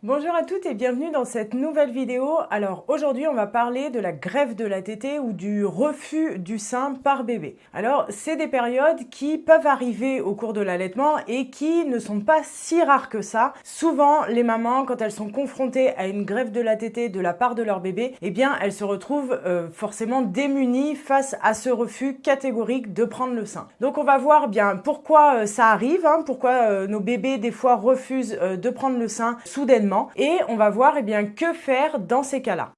Bonjour à toutes et bienvenue dans cette nouvelle vidéo. Alors aujourd'hui on va parler de la greffe de la tétée ou du refus du sein par bébé. Alors c'est des périodes qui peuvent arriver au cours de l'allaitement et qui ne sont pas si rares que ça. Souvent les mamans quand elles sont confrontées à une greffe de la tétée de la part de leur bébé, eh bien elles se retrouvent forcément démunies face à ce refus catégorique de prendre le sein. Donc on va voir bien pourquoi ça arrive, pourquoi nos bébés des fois refusent de prendre le sein soudainement. Et on va voir que faire dans ces cas-là.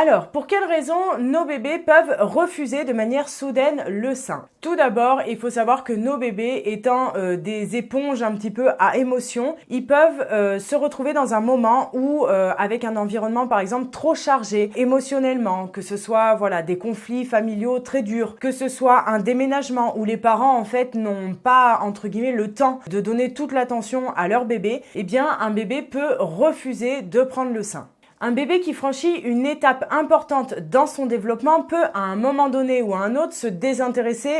Alors, pour quelles raisons nos bébés peuvent refuser de manière soudaine le sein? Tout d'abord, il faut savoir que nos bébés étant des éponges un petit peu à émotions, ils peuvent se retrouver dans un moment où, avec un environnement par exemple trop chargé émotionnellement, que ce soit des conflits familiaux très durs, que ce soit un déménagement où les parents en fait n'ont pas entre guillemets le temps de donner toute l'attention à leur bébé, eh bien un bébé peut refuser de prendre le sein. Un bébé qui franchit une étape importante dans son développement peut à un moment donné ou à un autre se désintéresser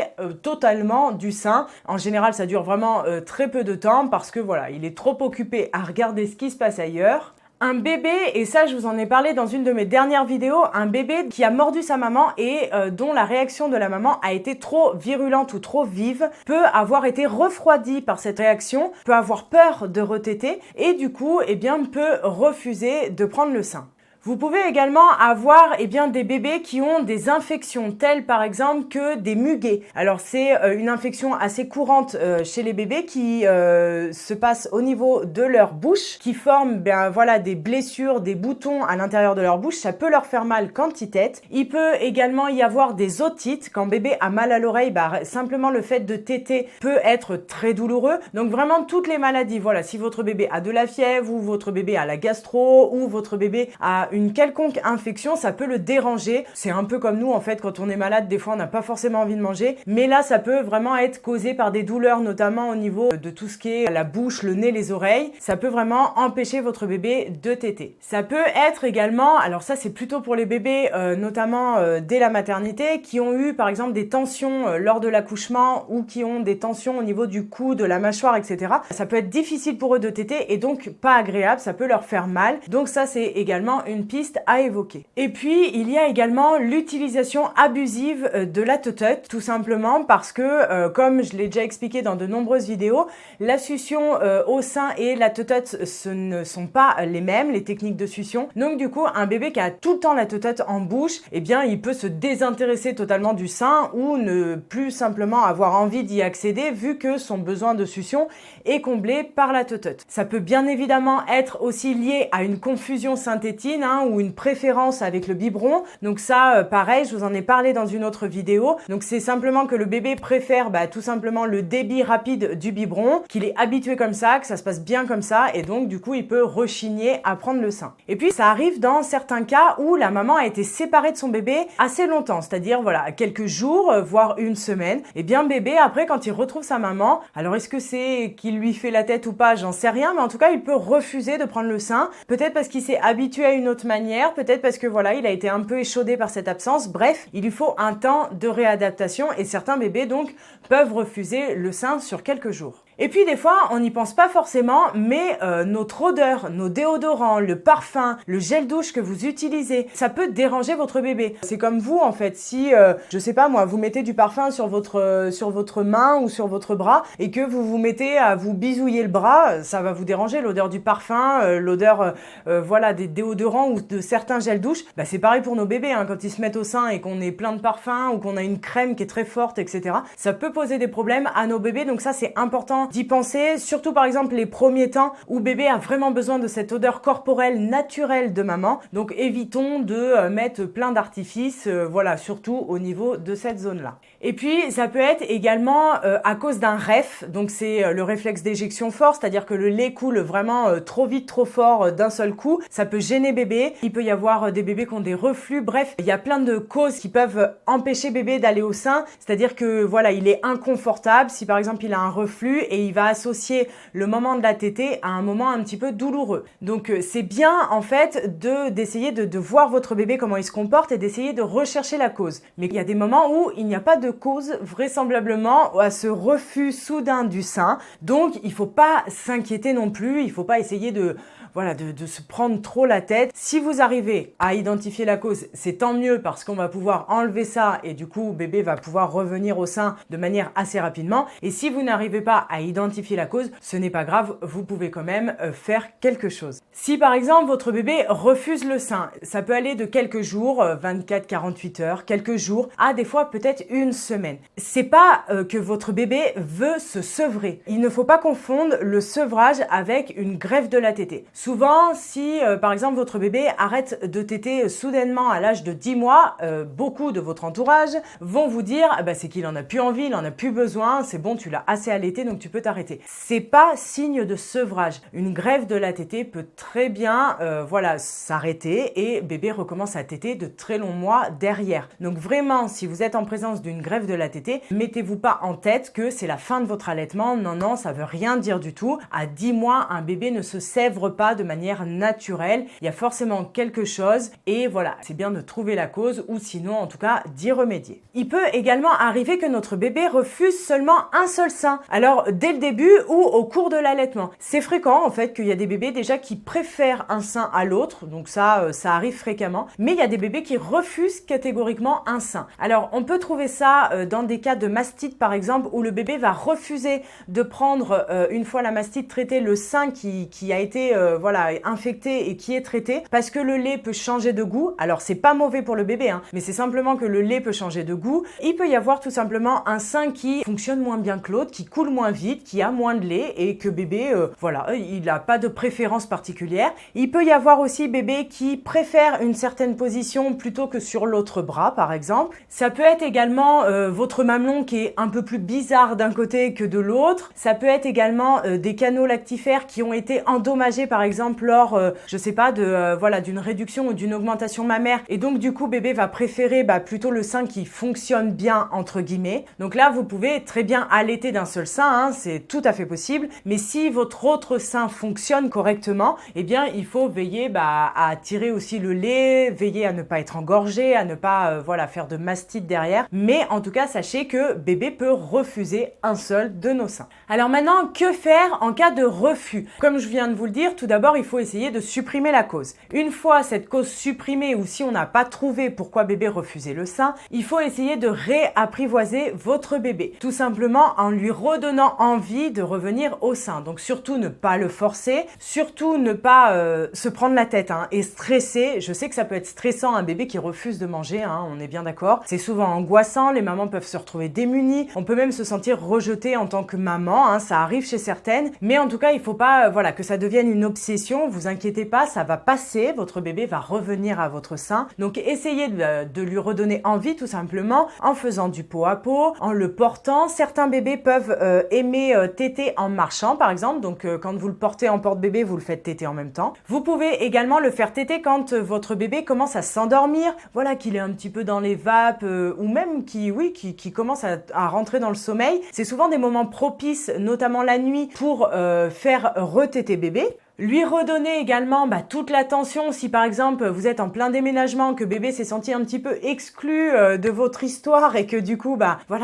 totalement du sein. En général, ça dure vraiment très peu de temps parce que il est trop occupé à regarder ce qui se passe ailleurs. Un bébé, et ça je vous en ai parlé dans une de mes dernières vidéos, un bébé qui a mordu sa maman et dont la réaction de la maman a été trop virulente ou trop vive, peut avoir été refroidi par cette réaction, peut avoir peur de retéter et du coup peut refuser de prendre le sein. Vous pouvez également avoir des bébés qui ont des infections telles par exemple que des muguets. Alors c'est une infection assez courante chez les bébés qui se passe au niveau de leur bouche, qui forment des blessures, des boutons à l'intérieur de leur bouche. Ça peut leur faire mal quand ils tètent. Il peut également y avoir des otites. Quand bébé a mal à l'oreille, simplement le fait de téter peut être très douloureux. Donc vraiment toutes les maladies. Si votre bébé a de la fièvre ou votre bébé a la gastro ou votre bébé a une quelconque infection, ça peut le déranger. C'est un peu comme nous en fait, quand on est malade, des fois on n'a pas forcément envie de manger, mais là ça peut vraiment être causé par des douleurs, notamment au niveau de tout ce qui est la bouche, le nez, les oreilles. Ça peut vraiment empêcher votre bébé de téter. Ça peut être également, alors ça c'est plutôt pour les bébés, notamment dès la maternité, qui ont eu par exemple des tensions lors de l'accouchement ou qui ont des tensions au niveau du cou, de la mâchoire, etc. Ça peut être difficile pour eux de téter et donc pas agréable, ça peut leur faire mal. Donc ça c'est également une piste à évoquer. Et puis, il y a également l'utilisation abusive de la tutute, tout simplement parce que, comme je l'ai déjà expliqué dans de nombreuses vidéos, la succion au sein et la tutute, ce ne sont pas les mêmes, les techniques de succion. Donc du coup, un bébé qui a tout le temps la tutute en bouche, il peut se désintéresser totalement du sein ou ne plus simplement avoir envie d'y accéder vu que son besoin de succion est comblé par la tutute. Ça peut bien évidemment être aussi lié à une confusion synthétine ou une préférence avec le biberon. Donc ça, pareil, je vous en ai parlé dans une autre vidéo. Donc c'est simplement que le bébé préfère tout simplement le débit rapide du biberon, qu'il est habitué comme ça, que ça se passe bien comme ça, et donc du coup il peut rechigner à prendre le sein. Et puis ça arrive dans certains cas où la maman a été séparée de son bébé assez longtemps, c'est-à-dire quelques jours, voire une semaine. Et bien bébé, après quand il retrouve sa maman, alors est-ce que c'est qu'il lui fait la tête ou pas, j'en sais rien, mais en tout cas il peut refuser de prendre le sein, peut-être parce qu'il s'est habitué à une autre manière, peut-être parce que il a été un peu échaudé par cette absence. Bref, il lui faut un temps de réadaptation et certains bébés donc peuvent refuser le sein sur quelques jours. Et puis des fois, on n'y pense pas forcément, mais notre odeur, nos déodorants, le parfum, le gel douche que vous utilisez, ça peut déranger votre bébé. C'est comme vous en fait, si je sais pas moi, vous mettez du parfum sur votre main ou sur votre bras et que vous vous mettez à vous bisouiller le bras, ça va vous déranger l'odeur du parfum, l'odeur des déodorants ou de certains gels douche. C'est pareil pour nos bébés quand ils se mettent au sein et qu'on est plein de parfum ou qu'on a une crème qui est très forte, etc. Ça peut poser des problèmes à nos bébés, donc ça c'est important d'y penser, surtout par exemple les premiers temps où bébé a vraiment besoin de cette odeur corporelle naturelle de maman. Donc évitons de mettre plein d'artifices, surtout au niveau de cette zone-là. Et puis ça peut être également à cause d'un REF, donc c'est le réflexe d'éjection fort, c'est-à-dire que le lait coule vraiment trop vite, trop fort d'un seul coup. Ça peut gêner bébé, il peut y avoir des bébés qui ont des reflux, bref, il y a plein de causes qui peuvent empêcher bébé d'aller au sein, c'est-à-dire que il est inconfortable si par exemple il a un reflux et et il va associer le moment de la tétée à un moment un petit peu douloureux. Donc c'est bien en fait d'essayer de voir votre bébé comment il se comporte et d'essayer de rechercher la cause. Mais il y a des moments où il n'y a pas de cause vraisemblablement à ce refus soudain du sein. Donc il faut pas s'inquiéter non plus, il faut pas essayer de se prendre trop la tête. Si vous arrivez à identifier la cause, c'est tant mieux parce qu'on va pouvoir enlever ça et du coup, bébé va pouvoir revenir au sein de manière assez rapidement. Et si vous n'arrivez pas à identifier la cause, ce n'est pas grave, vous pouvez quand même faire quelque chose. Si par exemple, votre bébé refuse le sein, ça peut aller de quelques jours, 24, 48 heures, quelques jours, à des fois peut-être une semaine. C'est pas que votre bébé veut se sevrer. Il ne faut pas confondre le sevrage avec une greffe de la tétée. Souvent, si par exemple votre bébé arrête de téter soudainement à l'âge de 10 mois, beaucoup de votre entourage vont vous dire c'est qu'il en a plus envie, il en a plus besoin, c'est bon, tu l'as assez allaité donc tu peux t'arrêter. C'est pas signe de sevrage. Une greffe de la tétée peut très bien s'arrêter et bébé recommence à téter de très longs mois derrière. Donc vraiment, si vous êtes en présence d'une greffe de la tétée, mettez-vous pas en tête que c'est la fin de votre allaitement. Non, ça veut rien dire du tout. À 10 mois, un bébé ne se sèvre pas de manière naturelle. Il y a forcément quelque chose et voilà, c'est bien de trouver la cause ou sinon en tout cas d'y remédier. Il peut également arriver que notre bébé refuse seulement un seul sein. Alors dès le début ou au cours de l'allaitement. C'est fréquent en fait qu'il y a des bébés déjà qui préfèrent un sein à l'autre, donc ça arrive fréquemment, mais il y a des bébés qui refusent catégoriquement un sein. Alors on peut trouver ça dans des cas de mastite par exemple où le bébé va refuser de prendre une fois la mastite traitée le sein qui a été infecté et qui est traité parce que le lait peut changer de goût. Alors c'est pas mauvais pour le bébé mais c'est simplement que le lait peut changer de goût. Il peut y avoir tout simplement un sein qui fonctionne moins bien que l'autre, qui coule moins vite, qui a moins de lait et que bébé il n'a pas de préférence particulière. Il peut y avoir aussi bébé qui préfère une certaine position plutôt que sur l'autre bras par exemple. Ça peut être également votre mamelon qui est un peu plus bizarre d'un côté que de l'autre. Ça peut être également des canaux lactifères qui ont été endommagés par exemple lors d'une réduction ou d'une augmentation mammaire et donc du coup bébé va préférer plutôt le sein qui fonctionne bien entre guillemets. Donc là vous pouvez très bien allaiter d'un seul sein, c'est tout à fait possible, mais si votre autre sein fonctionne correctement, eh bien il faut veiller à tirer aussi le lait, veiller à ne pas être engorgé, à ne pas faire de mastite derrière, mais en tout cas sachez que bébé peut refuser un seul de nos seins. Alors maintenant, que faire en cas de refus? Comme je viens de vous le dire, tout d'abord il faut essayer de supprimer la cause. Une fois cette cause supprimée ou si on n'a pas trouvé pourquoi bébé refusait le sein, il faut essayer de réapprivoiser votre bébé, tout simplement en lui redonnant envie de revenir au sein. Donc surtout ne pas le forcer, surtout ne pas se prendre la tête et stresser. Je sais que ça peut être stressant un bébé qui refuse de manger, on est bien d'accord. C'est souvent angoissant, les mamans peuvent se retrouver démunies, on peut même se sentir rejetée en tant que maman, ça arrive chez certaines, mais en tout cas il faut pas que ça devienne une obsession. Vous inquiétez pas, ça va passer, votre bébé va revenir à votre sein. Donc essayez de lui redonner envie tout simplement en faisant du pot à pot, en le portant. Certains bébés peuvent aimer téter en marchant par exemple, donc quand vous le portez en porte-bébé, vous le faites téter en même temps. Vous pouvez également le faire téter quand votre bébé commence à s'endormir, qu'il est un petit peu dans les vapes ou même qui commence à rentrer dans le sommeil. C'est souvent des moments propices, notamment la nuit, pour faire retéter bébé. Lui redonner également toute l'attention si par exemple vous êtes en plein déménagement, que bébé s'est senti un petit peu exclu de votre histoire et que du coup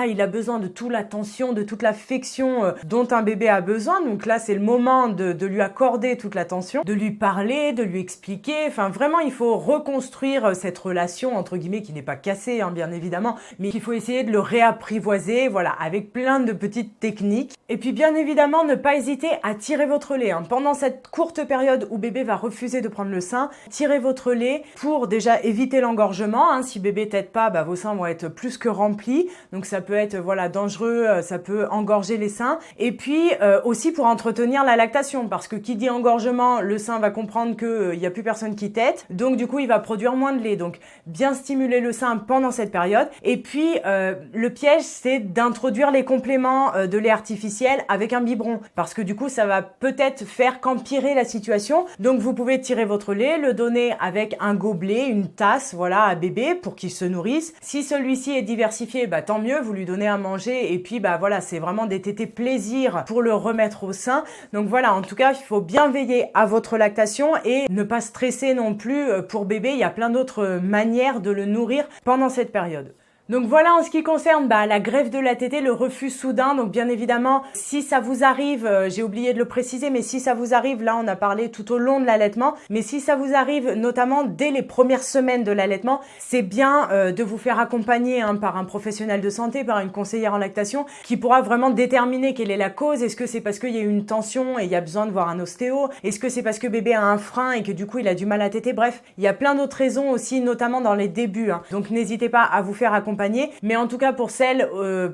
il a besoin de toute l'attention, de toute l'affection dont un bébé a besoin. Donc là c'est le moment de lui accorder toute l'attention, de lui parler, de lui expliquer. Enfin vraiment il faut reconstruire cette relation entre guillemets qui n'est pas cassée bien évidemment, mais qu'il faut essayer de le réapprivoiser avec plein de petites techniques. Et puis bien évidemment ne pas hésiter à tirer votre lait pendant cette courte période où bébé va refuser de prendre le sein. Tirez votre lait pour déjà éviter l'engorgement. Si bébé tète pas, vos seins vont être plus que remplis. Donc ça peut être dangereux, ça peut engorger les seins. Et puis aussi pour entretenir la lactation, parce que qui dit engorgement, le sein va comprendre qu'il n'y a plus personne qui tète. Donc du coup, il va produire moins de lait. Donc bien stimuler le sein pendant cette période. Et puis le piège, c'est d'introduire les compléments de lait artificiel avec un biberon, parce que du coup, ça va peut-être faire qu'empirer la situation. Donc vous pouvez tirer votre lait, le donner avec un gobelet, une tasse, voilà, à bébé pour qu'il se nourrisse. Si celui-ci est diversifié, bah tant mieux, vous lui donnez à manger et puis bah voilà, c'est vraiment des tétés plaisir pour le remettre au sein. Donc voilà, en tout cas, il faut bien veiller à votre lactation et ne pas stresser non plus pour bébé. Il y a plein d'autres manières de le nourrir pendant cette période. Donc voilà en ce qui concerne la greffe de la tétée, le refus soudain. Donc bien évidemment, si ça vous arrive, j'ai oublié de le préciser, mais si ça vous arrive, là on a parlé tout au long de l'allaitement, mais si ça vous arrive notamment dès les premières semaines de l'allaitement, c'est bien de vous faire accompagner par un professionnel de santé, par une conseillère en lactation, qui pourra vraiment déterminer quelle est la cause. Est-ce que c'est parce qu'il y a eu une tension et il y a besoin de voir un ostéo? Est-ce que c'est parce que bébé a un frein et que du coup il a du mal à téter? Bref, il y a plein d'autres raisons aussi, notamment dans les débuts. Donc n'hésitez pas à vous faire accompagner. Mais en tout cas pour celles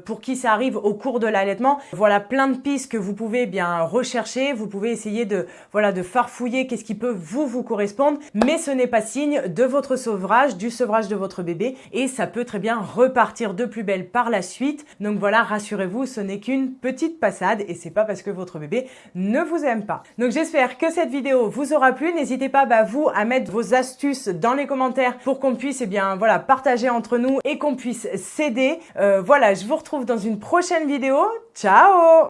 pour qui ça arrive au cours de l'allaitement, voilà plein de pistes que vous pouvez bien rechercher. Vous pouvez essayer de farfouiller qu'est-ce qui peut vous correspondre, mais ce n'est pas signe de votre sevrage, du sevrage de votre bébé, et ça peut très bien repartir de plus belle par la suite. Donc voilà, rassurez-vous, ce n'est qu'une petite passade et c'est pas parce que votre bébé ne vous aime pas. Donc j'espère que cette vidéo vous aura plu. N'hésitez pas vous à mettre vos astuces dans les commentaires pour qu'on puisse partager entre nous et qu'on puisse s'aider. Voilà, je vous retrouve dans une prochaine vidéo. Ciao!